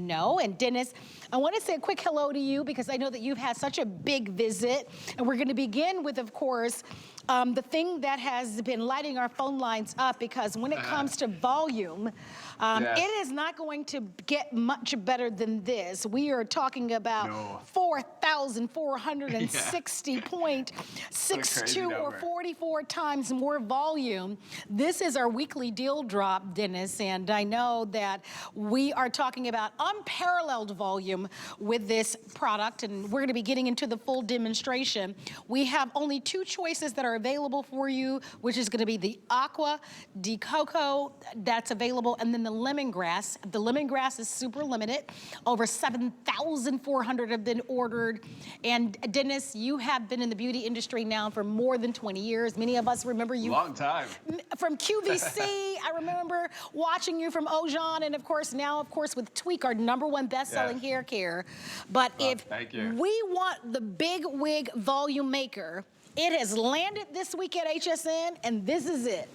No, and Dennis, I want to say a quick hello to you because I know that you've had such a big visit, and we're going to begin with, of course, the thing that has been lighting our phone lines up, because when it comes to volume, Yes. it is not going to get much better than this. We are talking about 4,460.62 or 44 times more volume. This is our weekly deal drop, Dennis, and I know that we are talking about unparalleled volume with this product, and we're going to be getting into the full demonstration. We have only two choices that are available for you, which is going to be the Agua de Coco that's available, and then the lemongrass. The lemongrass is super limited. Over 7,400 have been ordered. And Dennis, you have been in the beauty industry now for more than 20 years. Many of us remember you Long time. from QVC. I remember watching you from Ojan, and of course now, of course, with Tweak, our #1 best-selling hair care. But if we want the BIGwig Volumaker, it has landed this week at HSN, and this is it.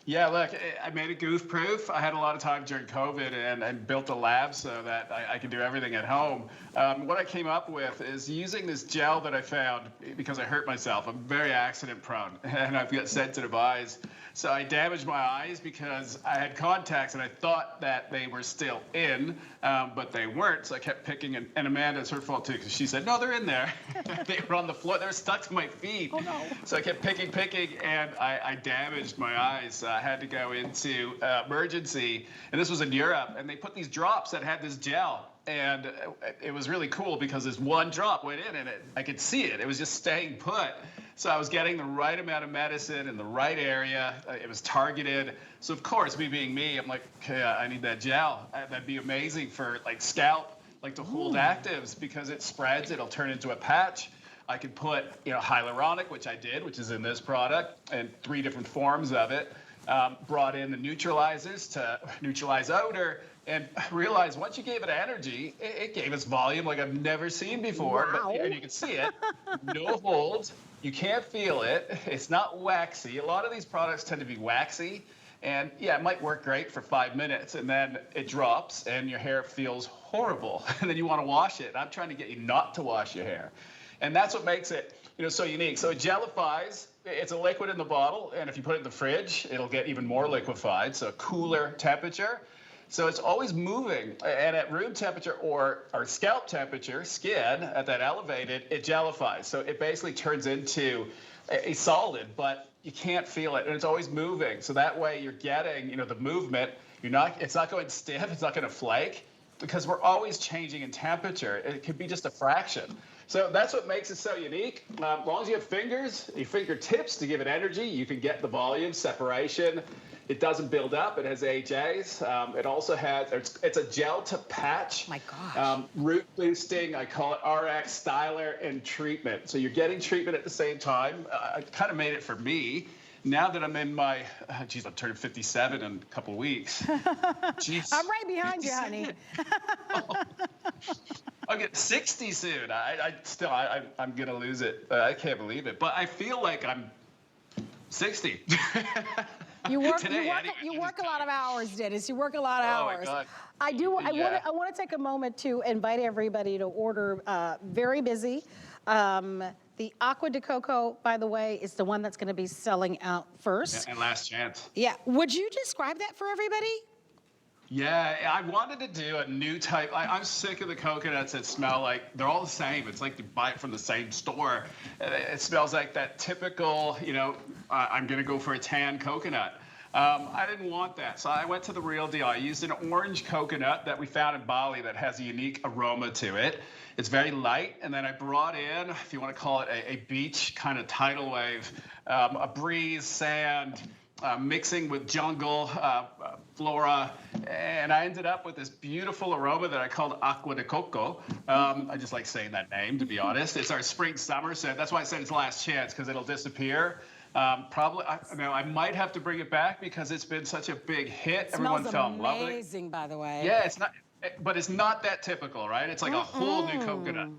Yeah, look, I made it goof-proof. I had a lot of time during COVID and built a lab so that I could do everything at home. What I came up with is using this gel that I found because I hurt myself. I'm very accident-prone, and I've got sensitive eyes. So I damaged my eyes because I had contacts, and I thought that they were still in, but they weren't. So I kept picking, and Amanda's her fault too, because she said, no, they're in there. They were on the floor. They were stuck to my feet. Oh, no. So I kept picking, and I damaged my eyes. I had to go into emergency, and this was in Europe, and they put these drops that had this gel. And it was really cool because this one drop went in, and I could see it. It was just staying put. So I was getting the right amount of medicine in the right area. It was targeted. So of course, me being me, I'm like, okay, I need that gel. That'd be amazing for like scalp, like to hold actives, because it spreads. It'll turn into a patch. I could put, hyaluronic, which I did, which is in this product, and 3 different forms of it. Brought in the neutralizers to neutralize odor, and realized once you gave it energy, it gave us volume like I've never seen before. Wow. And you can see it. No hold. You can't feel it. It's not waxy. A lot of these products tend to be waxy. And yeah, it might work great for 5 minutes, and then it drops, and your hair feels horrible. And then you want to wash it. I'm trying to get you not to wash your hair. And that's what makes it so unique. So it gelifies. It's a liquid in the bottle, and if you put it in the fridge, it'll get even more liquefied, so a cooler temperature. So it's always moving, and at room temperature or scalp temperature, skin, at that elevated, it gelifies. So it basically turns into a solid, but you can't feel it, and it's always moving. So that way you're getting, the movement. It's not going stiff, it's not going to flake, because we're always changing in temperature. It could be just a fraction. So that's what makes it so unique. As long as you have fingers, your fingertips to give it energy, you can get the volume, separation. It doesn't build up. It has AHAs. It also has, it's a gel to patch. My gosh. Root boosting, I call it RX, styler, and treatment. So you're getting treatment at the same time. I kind of made it for me. Now that I'm in my, I'm turning 57 in a couple weeks. Jeez. I'm right behind you, honey. I'll get 60 soon. I'm gonna lose it. I can't believe it. But I feel like I'm 60. You work Today, a lot of hours, Dennis. You work a lot of hours. My God. I want to take a moment to invite everybody to order Very Busy. The Agua de Coco, by the way, is the one that's going to be selling out first. And last chance. Yeah. Would you describe that for everybody? Yeah, I wanted to do a new type. I'm sick of the coconuts that smell like, they're all the same. It's like you buy it from the same store. It smells like that typical, I'm going to go for a tan coconut. I didn't want that, so I went to the real deal. I used an orange coconut that we found in Bali that has a unique aroma to it. It's very light, and then I brought in, if you want to call it a beach kind of tidal wave, a breeze, sand, mixing with jungle, flora, and I ended up with this beautiful aroma that I called Agua de Coco. I just like saying that name, to be honest. It's our spring-summer scent. That's why I said it's last chance, because it'll disappear. Probably, I might have to bring it back because it's been such a big hit. Everyone fell in love with it. Amazing, by the way. Yeah, it's not, but it's not that typical, right? It's like a whole new coconut.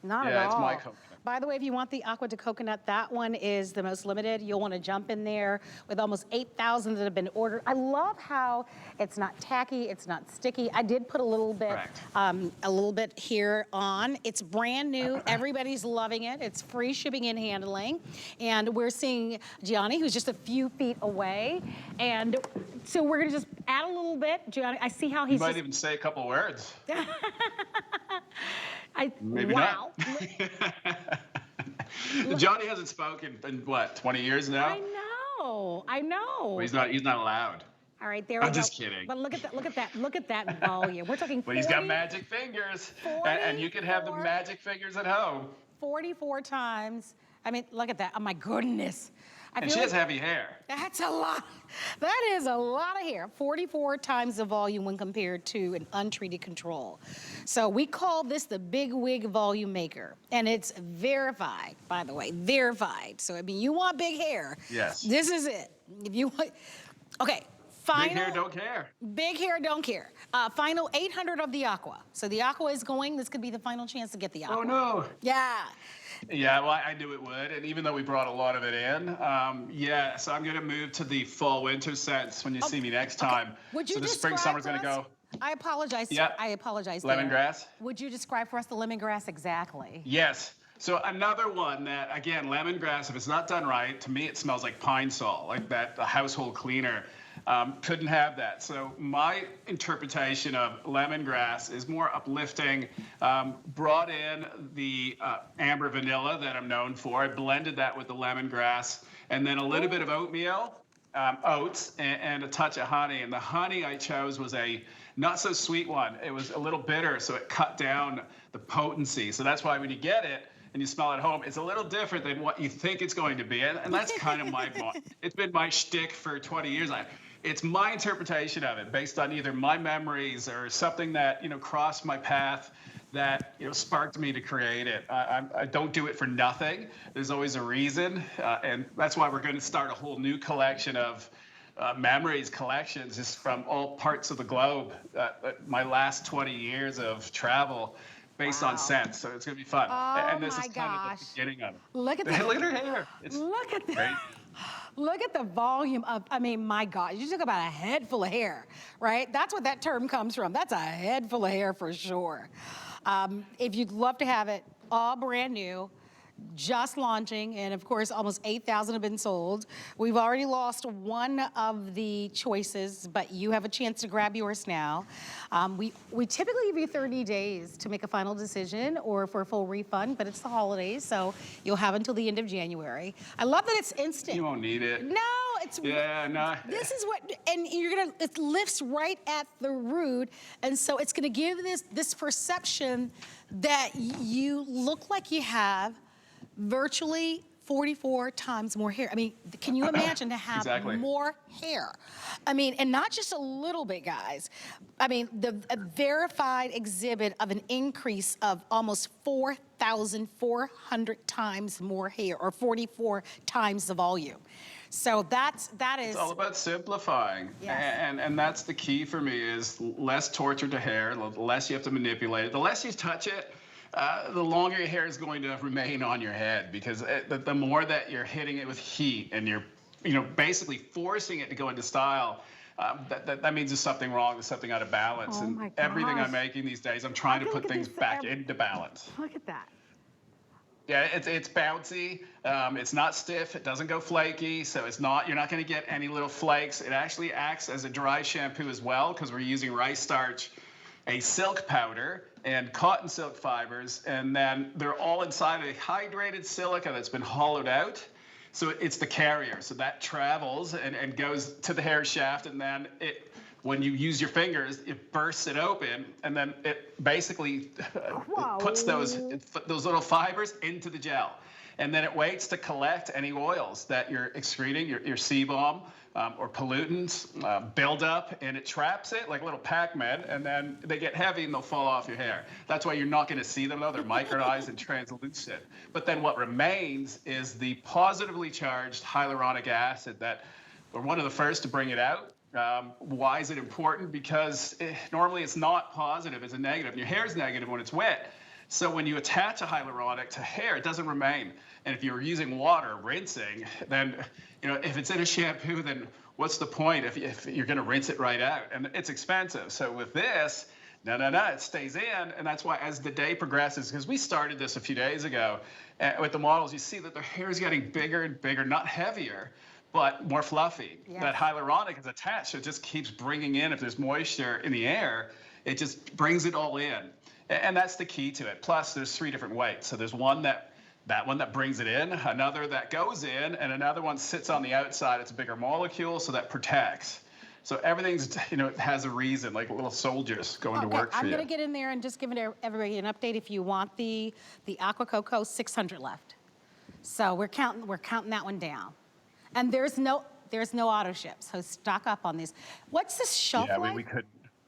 Not at all. Yeah, it's my coconut. By the way, if you want the Agua de Coconut, that one is the most limited. You'll want to jump in there with almost 8,000 that have been ordered. I love how it's not tacky, it's not sticky. I did put a little bit here on. It's brand new. Everybody's loving it. It's free shipping and handling. And we're seeing Gianni, who's just a few feet away. And so we're gonna just add a little bit. Gianni, I see how he's You might even say a couple words. Maybe wow. not. Johnny hasn't spoken in what, 20 years now? I know. Well, he's not allowed. All right, there we go. I'm just kidding. But look at that volume. We're talking 40, But he's got magic fingers, and you can have the magic fingers at home. 44 times. I mean, look at that. Oh my goodness. And she has heavy hair. That's a lot. That is a lot of hair. 44 times the volume when compared to an untreated control. So we call this the BIGwig Volumaker. And it's verified, by the way, verified. So, I mean, you want big hair. Yes. This is it. If you want, okay. Final, big hair, don't care. Big hair, don't care. Final 800 of the Agua. So the Agua is going. This could be the final chance to get the Agua. Oh, no. Yeah. Yeah, well, I knew it would, and even though we brought a lot of it in, yeah, so I'm going to move to the fall-winter scents when you see me next time. Okay. Would you so the spring-summer's going to go. I apologize. Yeah. I apologize. Lemongrass. Would you describe for us the lemongrass exactly? Yes. So another one that, again, lemongrass, if it's not done right, to me it smells like pine sol, like that, the household cleaner. Couldn't have that. So my interpretation of lemongrass is more uplifting. Brought in the amber vanilla that I'm known for. I blended that with the lemongrass, and then a little bit of oatmeal, oats, and a touch of honey. And the honey I chose was a not so sweet one. It was a little bitter, so it cut down the potency. So that's why when you get it and you smell it at home, it's a little different than what you think it's going to be. And that's kind of it's been my shtick for 20 years. It's my interpretation of it based on either my memories or something that, crossed my path that, sparked me to create it. I don't do it for nothing. There's always a reason. And that's why we're going to start a whole new collection of memories collections just from all parts of the globe. My last 20 years of travel based on scents. So it's going to be fun. Oh, and this is kind of the beginning of it. Look at that. Look at her hair. Look at that. Great. Look at the volume of, I mean, my God, you took about a head full of hair, right? That's what that term comes from. That's a head full of hair for sure. If you'd love to have it, all brand new, just launching, and of course, almost 8,000 have been sold. We've already lost one of the choices, but you have a chance to grab yours now. We typically give you 30 days to make a final decision or for a full refund, but it's the holidays, so you'll have until the end of January. I love that it's instant. You won't need it. No, it's yeah, no. This is what, and it lifts right at the root, and so it's going to give this perception that you look like you have virtually 44 times more hair. I mean, can you imagine to have exactly. more hair? I mean, and not just a little bit, guys. I mean, a verified exhibit of an increase of almost 4,400 times more hair, or 44 times the volume. So that is. It's all about simplifying, yes. and that's the key for me is less torture to hair, the less you have to manipulate it, the less you touch it. The longer your hair is going to remain on your head, because the more that you're hitting it with heat and you're, basically forcing it to go into style, that means there's something wrong, there's something out of balance. Oh and my everything gosh. I'm making these days, I'm trying to put things back into balance. Look at that. Yeah, it's bouncy. It's not stiff. It doesn't go flaky. So you're not going to get any little flakes. It actually acts as a dry shampoo as well, because we're using rice starch, a silk powder, and cotton silk fibers, and then they're all inside a hydrated silica that's been hollowed out. So it's the carrier. So that travels and goes to the hair shaft, and then when you use your fingers, it bursts it open, and then it basically puts those little fibers into the gel. And then it waits to collect any oils that you're excreting, your sebum or pollutants, build up, and it traps it like a little Pac-Man, and then they get heavy and they'll fall off your hair. That's why you're not going to see them, though. They're micronized and translucent. But then what remains is the positively charged hyaluronic acid that we're one of the first to bring it out. Why is it important? Because normally it's not positive, it's a negative. Your hair is negative when it's wet. So when you attach a hyaluronic to hair, it doesn't remain. And if you're using water, rinsing, then, if it's in a shampoo, then what's the point if you're going to rinse it right out? And it's expensive. So with this, no, it stays in. And that's why as the day progresses, because we started this a few days ago with the models, you see that their hair is getting bigger and bigger, not heavier, but more fluffy. Yeah. That hyaluronic is attached, so it just keeps bringing in, if there's moisture in the air, it just brings it all in. And that's the key to it. Plus, there's 3 different weights. So there's one that one that brings it in, another that goes in, and another one sits on the outside. It's a bigger molecule, so that protects. So everything's, has a reason, like little soldiers going to work for you. I'm going to get in there and just give everybody an update. If you want the Aqua Coco, 600 left. So we're counting that one down. And there's no auto ship, so stock up on these. What's this shelf life? Yeah, we couldn't.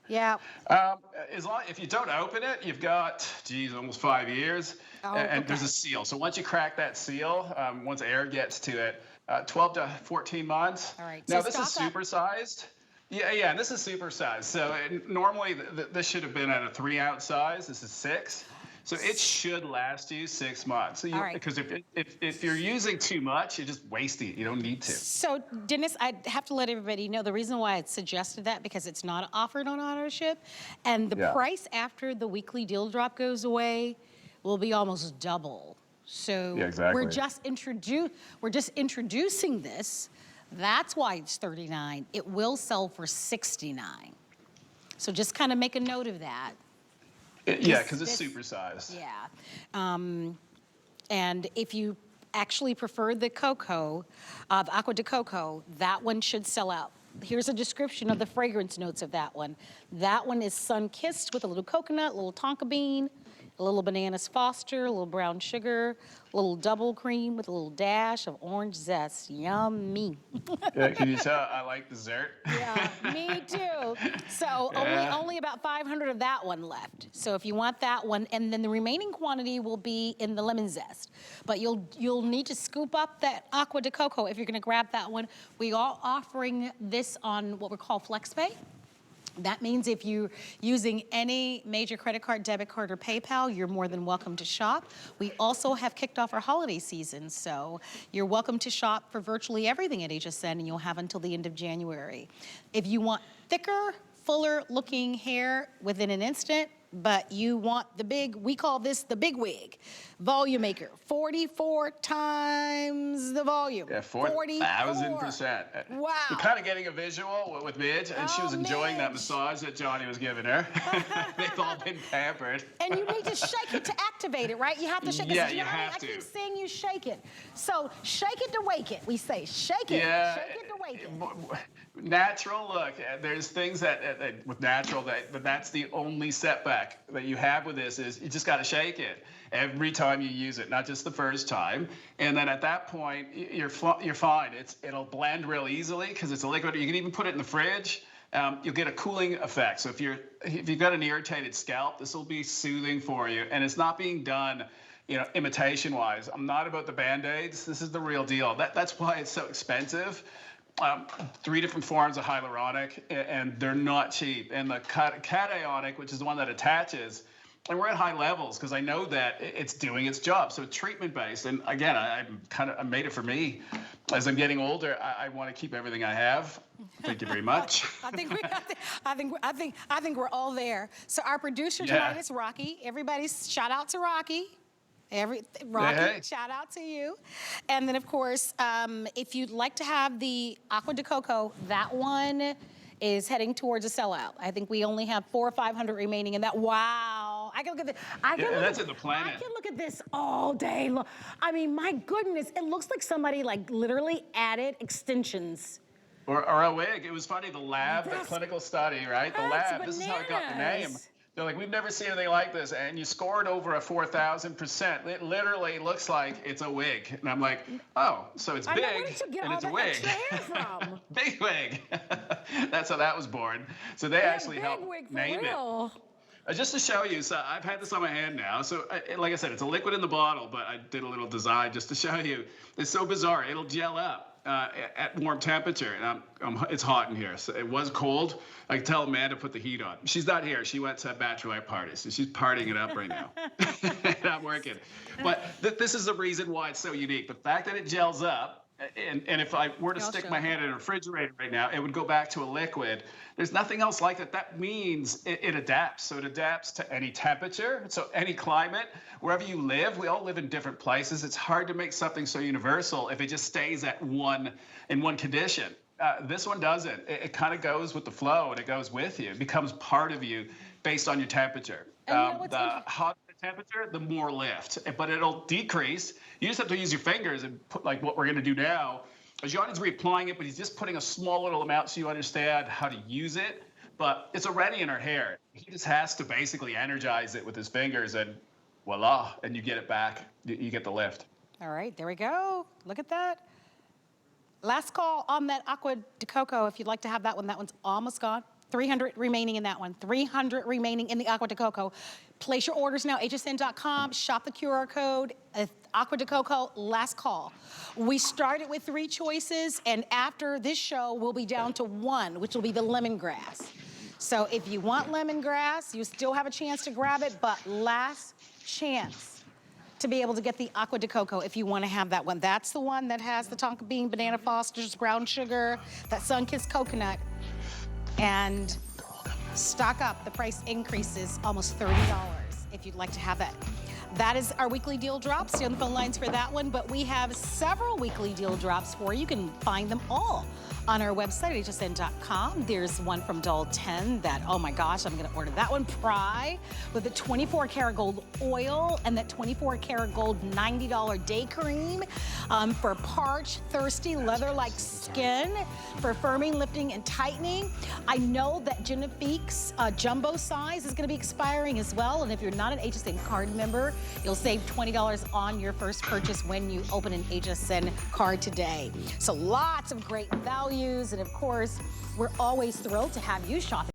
Yeah. If you don't open it, you've got, almost 5 years, and there's a seal. So once you crack that seal, once air gets to it, 12 to 14 months. All right. Now So this is supersized. Yeah, and this is supersized. So normally this should have been at a 3-ounce size. This is 6. So it should last you 6 months. So because if you're using too much, you're just wasting it. You don't need to. So, Dennis, I have to let everybody know the reason why I suggested that, because it's not offered on auto ship, and the price after the weekly deal drop goes away will be almost double. So exactly. we're just introducing this. That's why it's $39. It will sell for $69. So just kind of make a note of that. Yeah, because it's supersized. Yeah. And if you actually prefer the Coco, the Agua de Coco, that one should sell out. Here's a description of the fragrance notes of that one. That one is sun-kissed with a little coconut, a little tonka bean, a little bananas foster, a little brown sugar, a little double cream with a little dash of orange zest. Yummy. Yeah, can you tell I like dessert? Yeah, me too. So only about 500 of that one left. So if you want that one, and then the remaining quantity will be in the lemon zest. But you'll need to scoop up that Agua de Coco if you're going to grab that one. We are offering this on what we call FlexPay. That means if you're using any major credit card, debit card, or PayPal, you're more than welcome to shop. We also have kicked off our holiday season, so you're welcome to shop for virtually everything at HSN, and you'll have until the end of January. If you want thicker, fuller looking hair within an instant, but you want we call this the BIGwig Volumaker, 44 times the volume. Yeah, 4,000%. Wow. You're kind of getting a visual with Midge, and she was enjoying that massage that Johnny was giving her. They've all been pampered. And you need to shake it to activate it, right? You have to shake it. Yeah, Johnny, you have to. I keep seeing you shake it. So shake it to wake it. We say shake it, shake it to wake it. Natural, look, there's things that with natural, that's the only setback that you have with this is you just got to shake it every time you use it, not just the first time. And then at that point, you're fine. It'll blend real easily because it's a liquid. You can even put it in the fridge. You'll get a cooling effect. So if you've got an irritated scalp, this will be soothing for you. And it's not being done, imitation-wise. I'm not about the Band-Aids. This is the real deal. That's why it's so expensive. 3 different forms of hyaluronic, and they're not cheap. And the cationic, which is the one that attaches, and we're at high levels because I know that it's doing its job. So treatment-based, and again, I made it for me. As I'm getting older, I want to keep everything I have. Thank you very much. I think we're all there. So our producer tonight is Rocky. Everybody's shout out to Rocky. Rocky, hey. Shout out to you. And then, of course, if you'd like to have the Agua de Coco, that one is heading towards a sellout. I think we only have 400 or 500 remaining, and wow. I can look at this. That's in the planet. I can look at this all day long. I mean, my goodness, it looks like somebody literally added extensions. Or a wig. It was funny, the lab, the clinical study, right? The lab, bananas. This is how it got the name. They're like, we've never seen anything like this, and you scored over a 4,000%. It literally looks like it's a wig, and I'm like, oh, so it's big, and it's a wig. From? BIGwig. That's how that was born. So they actually helped name it. Just to show you, so I've had this on my hand now. So like I said, it's a liquid in the bottle, but I did a little design just to show you. It's so bizarre. It'll gel up. at warm temperature. And it's hot in here. So it was cold. I can tell Amanda put the heat on. She's not here. She went to a bachelorette party, so she's partying it up right now. And I'm working. But this is the reason why it's so unique. The fact that it gels up, and if I were to stick my hand in a refrigerator right now, it would go back to a liquid. There's nothing else like that. That means it adapts. So it adapts to any temperature, so any climate, wherever you live. We all live in different places. It's hard to make something so universal if it just stays in one condition. This one doesn't. It kind of goes with the flow, and it goes with you. It becomes part of you based on your temperature. The hotter the temperature, the more lift, but it'll decrease. You just have to use your fingers and put, like what we're going to do now. Johnny's reapplying it, but he's just putting a small little amount so you understand how to use it. But it's already in our hair. He just has to basically energize it with his fingers, and voila, and you get it back. You get the lift. All right, there we go. Look at that. Last call on that Agua de Coco. If you'd like to have that one, that one's almost gone. 300 remaining in that one. 300 remaining in the Agua de Coco. Place your orders now, hsn.com. Shop the QR code. Agua de Coco, last call. We started with 3 choices, and after this show, we'll be down to 1, which will be the lemongrass. So if you want lemongrass, you still have a chance to grab it, but last chance to be able to get the Agua de Coco if you want to have that one. That's the one that has the tonka bean, banana fosters, brown sugar, that sun-kissed coconut. And stock up. The price increases almost $30 if you'd like to have that. That is our weekly deal drops. Stay on the phone lines for that one, but we have several weekly deal drops for you. You can find them all on our website, hsn.com. There's one from Dull 10 that, oh my gosh, I'm gonna order that one. Pry with the 24 karat gold oil and that 24 karat gold $90 day cream for parched, thirsty, leather-like skin, for firming, lifting, and tightening. I know that Genifique's jumbo size is gonna be expiring as well, and if you're not an HSN card member, you'll save $20 on your first purchase when you open an HSN card today. So lots of great values, and of course, we're always thrilled to have you shopping